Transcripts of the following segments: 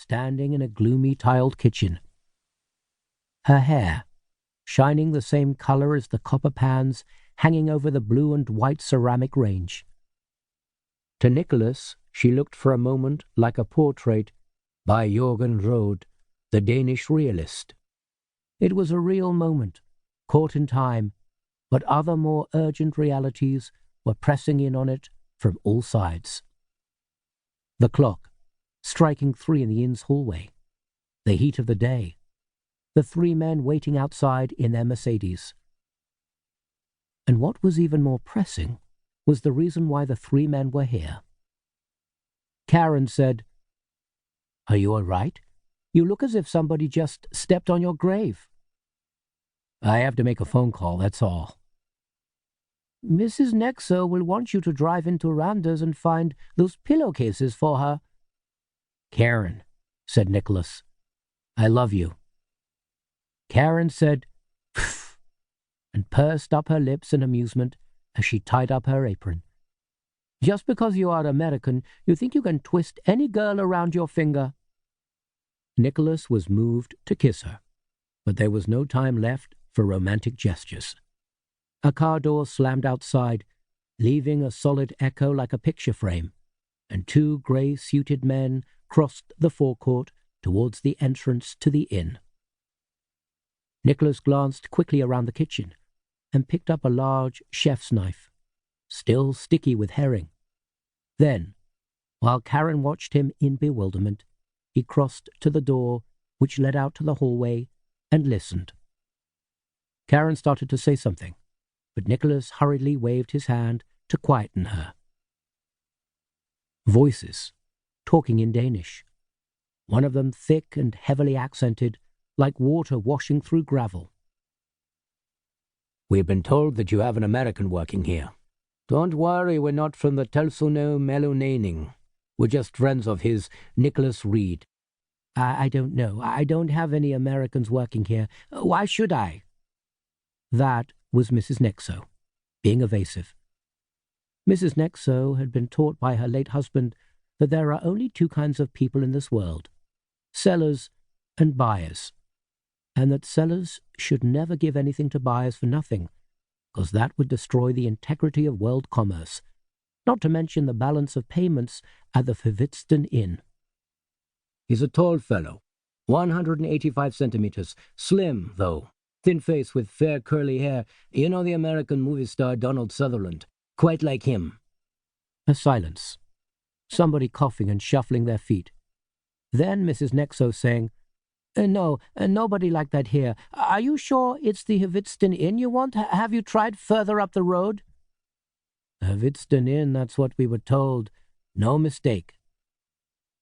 standing in a gloomy tiled kitchen. Her hair, shining the same color as the copper pans hanging over the blue and white ceramic range. To Nicholas, she looked for a moment like a portrait by Jürgen Rode, the Danish realist. It was a real moment, caught in time, but other more urgent realities were pressing in on it from all sides. The clock, striking 3 in the inn's hallway, the heat of the day, the 3 men waiting outside in their Mercedes. And what was even more pressing was the reason why the 3 men were here. Karen said, "Are you all right? You look as if somebody just stepped on your grave." "I have to make a phone call, that's all." "Mrs. Nexo will want you to drive into Randa's and find those pillowcases for her." "Karen," said Nicholas, "I love you." Karen said, "Pfft," and pursed up her lips in amusement as she tied up her apron. "Just because you are American, you think you can twist any girl around your finger." Nicholas was moved to kiss her, but there was no time left for romantic gestures. A car door slammed outside, leaving a solid echo like a picture frame, and 2 grey-suited men crossed the forecourt towards the entrance to the inn. Nicholas glanced quickly around the kitchen and picked up a large chef's knife, still sticky with herring. Then, while Karen watched him in bewilderment, he crossed to the door which led out to the hallway and listened. Karen started to say something, but Nicholas hurriedly waved his hand to quieten her. Voices, talking in Danish, one of them thick and heavily accented, like water washing through gravel. "We've been told that you have an American working here. Don't worry, we're not from the Telsono Melonaning. We're just friends of his, Nicholas Reed." I don't know. I don't have any Americans working here. Why should I?" That was Mrs. Nexo, being evasive. Mrs. Nexo had been taught by her late husband that there are only 2 kinds of people in this world, sellers and buyers, and that sellers should never give anything to buyers for nothing, because that would destroy the integrity of world commerce, not to mention the balance of payments at the Verwitsten Inn. "He's a tall fellow, 185 centimeters, slim, though, thin face with fair curly hair. You know the American movie star Donald Sutherland, quite like him." A silence. Somebody coughing and shuffling their feet. Then Mrs. Nexo saying, No, nobody like that here. Are you sure it's the Verwitsten Inn you want? Have you tried further up the road?" "Verwitsten Inn, that's what we were told. No mistake."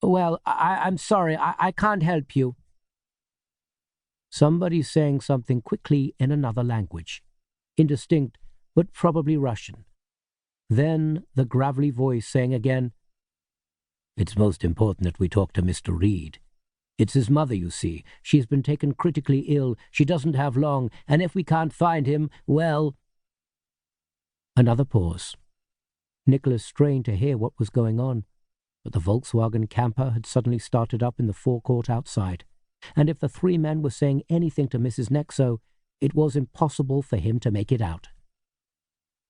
"Well, I'm sorry, I can't help you." Somebody saying something quickly in another language, indistinct, but probably Russian. Then the gravelly voice saying again, "It's most important that we talk to Mr. Reed. It's his mother, you see. She's been taken critically ill. She doesn't have long, and if we can't find him, well—" Another pause. Nicholas strained to hear what was going on, but the Volkswagen camper had suddenly started up in the forecourt outside, and if the 3 men were saying anything to Mrs. Nexo, it was impossible for him to make it out.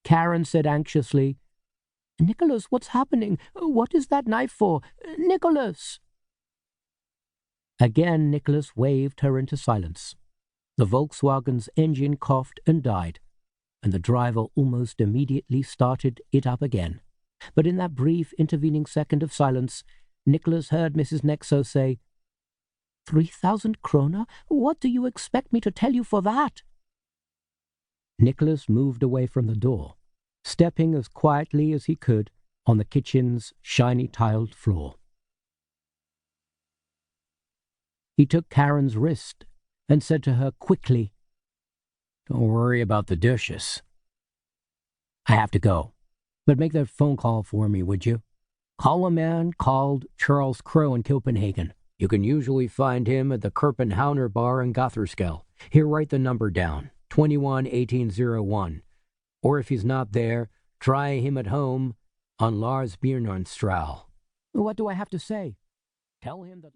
Karen said anxiously, "Nicholas, what's happening? What is that knife for? Nicholas!" Again Nicholas waved her into silence. The Volkswagen's engine coughed and died, and the driver almost immediately started it up again. But in that brief intervening second of silence, Nicholas heard Mrs. Nexo say, 3,000 krona? What do you expect me to tell you for that?" Nicholas moved away from the door, stepping as quietly as he could on the kitchen's shiny tiled floor. He took Karen's wrist and said to her quickly, "Don't worry about the dishes. I have to go, but make that phone call for me, would you? Call a man called Charles Krogh in Copenhagen. You can usually find him at the Kerpenhauner bar in Gotherskell. Here, write the number down, 211801. Or if he's not there, try him at home on Lars Bjørnarnstrahl." "What do I have to say?" "Tell him that..."